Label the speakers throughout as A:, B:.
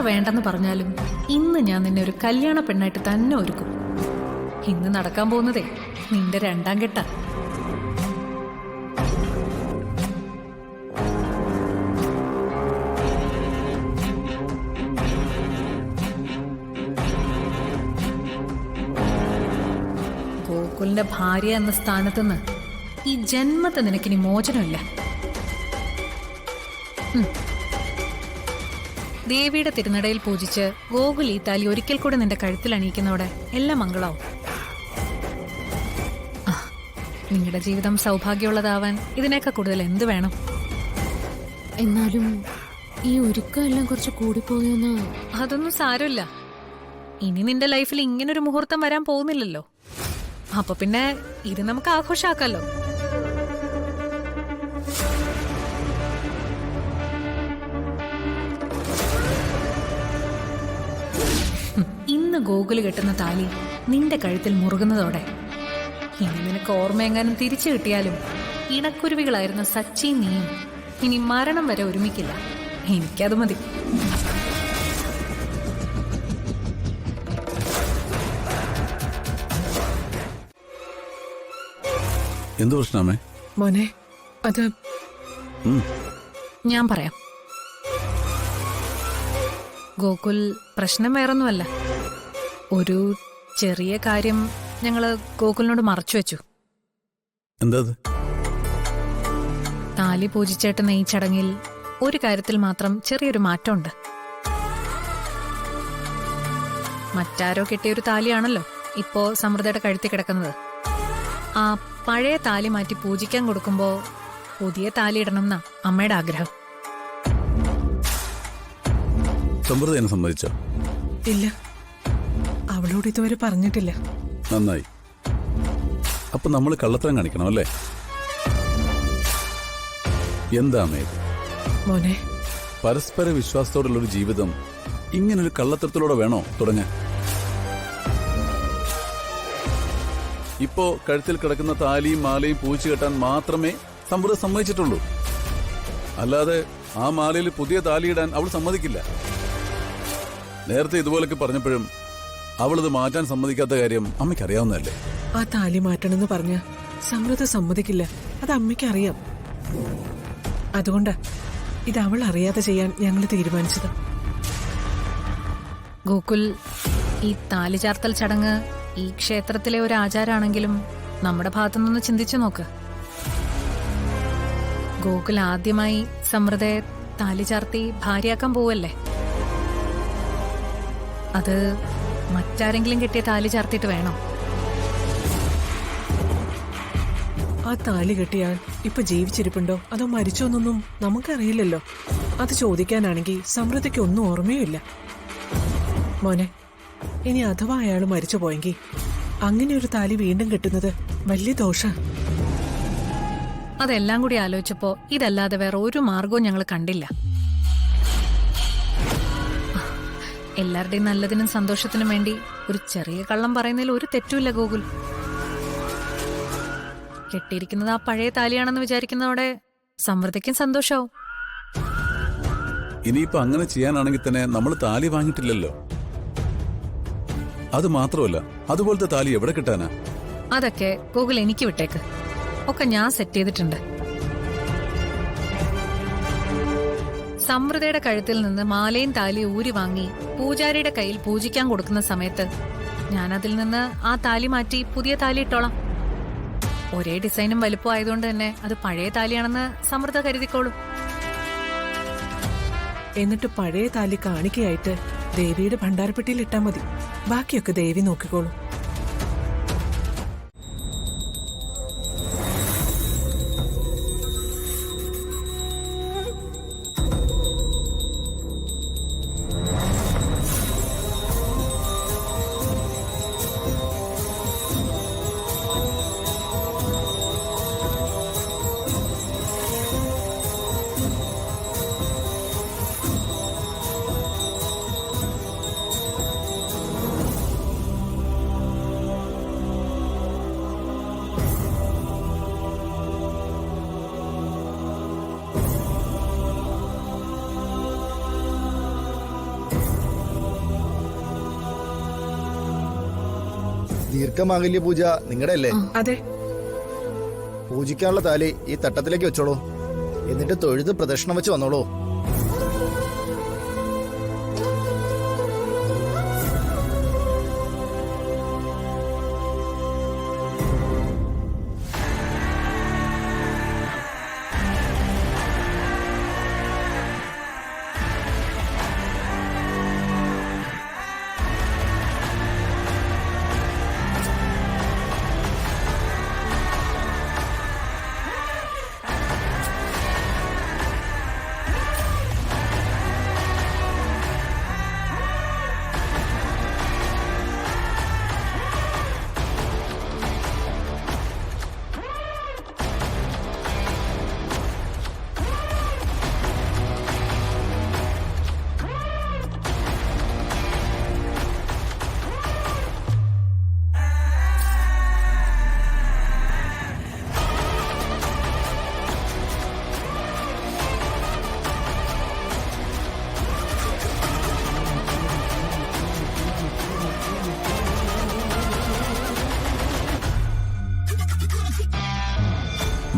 A: വേണ്ടെന്ന് പറഞ്ഞാലും ഇന്ന് ഞാൻ നിന്നെ ഒരു കല്യാണ പെണ്ണായിട്ട് തന്നെ ഒരുക്കും. ഇന്ന് നടക്കാൻ പോകുന്നതേ നിന്റെ രണ്ടാം കെട്ടാ. ഗോകുലിന്റെ ഭാര്യ എന്ന സ്ഥാനത്തുനിന്ന് ഈ ജന്മത്തെ നിനക്കിനി മോചനമില്ല. ദേവിയുടെ തിരുനടയിൽ പൂജിച്ച് ഗോകുൽ ഈ താലി ഒരിക്കൽ കൂടെ നിന്റെ കഴുത്തിൽ അണിയിക്കുന്നതോടെ എല്ലാം മംഗളാവും. നിങ്ങളുടെ ജീവിതം സൗഭാഗ്യമുള്ളതാവാൻ ഇതിനേക്കാൾ കൂടുതൽ എന്ത് വേണം?
B: എന്നാലും ഈ ഒരുക്കം എല്ലാം കുറച്ച് കൂടിപ്പോയെന്ന്.
A: അതൊന്നും സാരമില്ല. ഇനി നിന്റെ ലൈഫിൽ ഇങ്ങനൊരു മുഹൂർത്തം വരാൻ പോകുന്നില്ലല്ലോ. അപ്പൊ പിന്നെ ഇത് നമുക്ക് ആഘോഷാക്കാലോ. ഇന്ന് ഗോകുല് കെട്ടുന്ന താലി നിന്റെ കഴുത്തിൽ മുറുകുന്നതോടെ ഇനി നിനക്ക് ഓർമ്മയെങ്ങാനും തിരിച്ചു കിട്ടിയാലും ഇണക്കുരുവികളായിരുന്ന സച്ചി നീയും ഇനി മരണം വരെ ഒരുമിക്കില്ല. എനിക്കത് മതി.
C: എന്ത് പ്രശ്നമേ
D: മോനെ? അത്
A: ഞാൻ പറയാം. ഗോകുൽ പ്രശ്നം വേറൊന്നുമല്ല. ഒരു ചെറിയ കാര്യം ഞങ്ങള് ഗോകുലിനോട് മറച്ചു വെച്ചു.
C: എന്താ?
A: താലി പൂജിച്ചേട്ടുന്ന ഈ ചടങ്ങിൽ ഒരു കാര്യത്തിൽ മാത്രം ചെറിയൊരു മാറ്റമുണ്ട്. മറ്റാരോ കെട്ടിയൊരു താലിയാണല്ലോ ഇപ്പോ സമൃദ്ധയുടെ കഴുത്തി കിടക്കുന്നത്. ആ പഴയ താലി മാറ്റി പൂജിക്കാൻ കൊടുക്കുമ്പോ പുതിയ താലി ഇടണമെന്നാ അമ്മയുടെ ആഗ്രഹം.
C: സമൃദ്ധ എന്നെ സമ്മതിച്ചോ?
D: ഇല്ല, അവളോട് ഇതുവരെ പറഞ്ഞിട്ടില്ല.
C: നന്നായി. അപ്പൊ നമ്മൾ കള്ളത്തരം കാണിക്കണം അല്ലേ? എന്താ അമ്മേ
D: മോനെ,
C: പരസ്പര വിശ്വാസത്തോടുള്ളൊരു ജീവിതം ഇങ്ങനൊരു കള്ളത്തരത്തിലൂടെ വേണോ തുടങ്ങാൻ? ഇപ്പോ കഴുത്തിൽ കിടക്കുന്ന താലിയും മാലയും പൂച്ചു കെട്ടാൻ മാത്രമേ സമൃദ്ധ സമ്മതിച്ചിട്ടുള്ളൂ. അല്ലാതെ ആ മാലയിൽ പുതിയ താലിയിടാൻ അവൾ സമ്മതിക്കില്ല. നേരത്തെ ഇതുപോലൊക്കെ പറഞ്ഞപ്പോഴും അവളിത് മാറ്റാൻ സമ്മതിക്കാത്ത കാര്യം അമ്മയ്ക്ക് അറിയാവുന്നതല്ലേ?
D: ആ താലി മാറ്റണമെന്ന് പറഞ്ഞ സമൃദ്ധ സമ്മതിക്കില്ല. അത് അമ്മയ്ക്ക് അറിയാം. അതുകൊണ്ടാ ഇത് അവൾ അറിയാതെ ചെയ്യാൻ ഞങ്ങൾ തീരുമാനിച്ചത്.
A: ഗോകുൽ, ഈ താലി ചാർത്തൽ ചടങ്ങ് ഈ ക്ഷേത്രത്തിലെ ഒരു ആചാരാണെങ്കിലും നമ്മുടെ ഭാഗത്തുനിന്ന് ചിന്തിച്ചു നോക്ക്. ഗോകുൽ ആദ്യമായി സമൃദ്ധയെ താലി ചാർത്തി ഭാര്യയാക്കാൻ പോവല്ലേ. അത് മറ്റാരെങ്കിലും കെട്ടിയ താലി ചാർത്തിയിട്ട് വേണം.
D: ആ താലി കെട്ടിയാൽ ഇപ്പൊ ജീവിച്ചിരിപ്പുണ്ടോ അതോ മരിച്ചോന്നൊന്നും നമുക്കറിയില്ലല്ലോ. അത് ചോദിക്കാനാണെങ്കിൽ സമൃദ്ധയ്ക്ക് ഒന്നും ഓർമ്മയുമില്ല. മോനെ, ഇനി അഥവാ അയാൾ മരിച്ചു പോയെങ്കിൽ അങ്ങനെ ഒരു താലി വീണ്ടും കെട്ടുന്നത് വലിയ ദോഷ.
A: അതെല്ലാം കൂടി ആലോചിച്ചപ്പോ ഇതല്ലാതെ വേറെ ഒരു മാർഗവും ഞങ്ങൾ കണ്ടില്ല. എല്ലാവരുടെയും നല്ലതിനും സന്തോഷത്തിനും വേണ്ടി ഒരു ചെറിയ കള്ളം പറയുന്നതിൽ ഒരു തെറ്റുമില്ല ഗോകുൽ. കെട്ടിയിരിക്കുന്നത് ആ പഴയ താലിയാണെന്ന് വിചാരിക്കുന്നതോടെ സമൃദ്ധിക്കും സന്തോഷാവും.
C: ഇനിയിപ്പോ അങ്ങനെ ചെയ്യാനാണെങ്കിൽ തന്നെ നമ്മൾ താലി വാങ്ങിയിട്ടില്ലല്ലോ. അത് മാത്രമല്ല, അതുപോലത്തെ താലി എവിടെ കിട്ടാനാ?
A: അതൊക്കെ ഗോകുൽ എനിക്ക് വിട്ടേക്ക്. ഒക്കെ ഞാൻ സെറ്റ് ചെയ്തിട്ടുണ്ട്. സമൃദ്ധയുടെ കഴുത്തിൽ നിന്ന് മാലയും താലിയും ഊരി വാങ്ങി പൂജാരിയുടെ കയ്യിൽ പൂജിക്കാൻ കൊടുക്കുന്ന സമയത്ത് ഞാൻ അതിൽ നിന്ന് ആ താലി മാറ്റി പുതിയ താലി ഇട്ടോളാം. ഒരേ ഡിസൈനും വലുപ്പം ആയതുകൊണ്ട് തന്നെ അത് പഴയ താലിയാണെന്ന് സമൃദ്ധ കരുതിക്കോളും.
D: എന്നിട്ട് പഴയ താലി കാണിക്കയായിട്ട് ദേവിയുടെ ഭണ്ഡാരപ്പെട്ടിയിൽ ഇട്ടാ മതി. ബാക്കിയൊക്കെ ദേവി നോക്കിക്കോളും.
E: ദീർഘമാംഗല്യ പൂജ നിങ്ങളുടെ അല്ലേ?
D: അതെ.
E: പൂജിക്കാനുള്ള താലി ഈ തട്ടത്തിലേക്ക് വെച്ചോളൂ. എന്നിട്ട് തൊഴുത് പ്രദക്ഷിണം വെച്ച് വന്നോളൂ.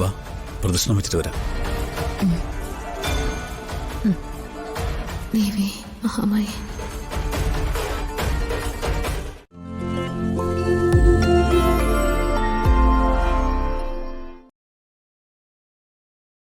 C: വാ, പ്രദക്ഷിണം വെച്ചിട്ട് വരാം.
B: ദേവി മഹാമായി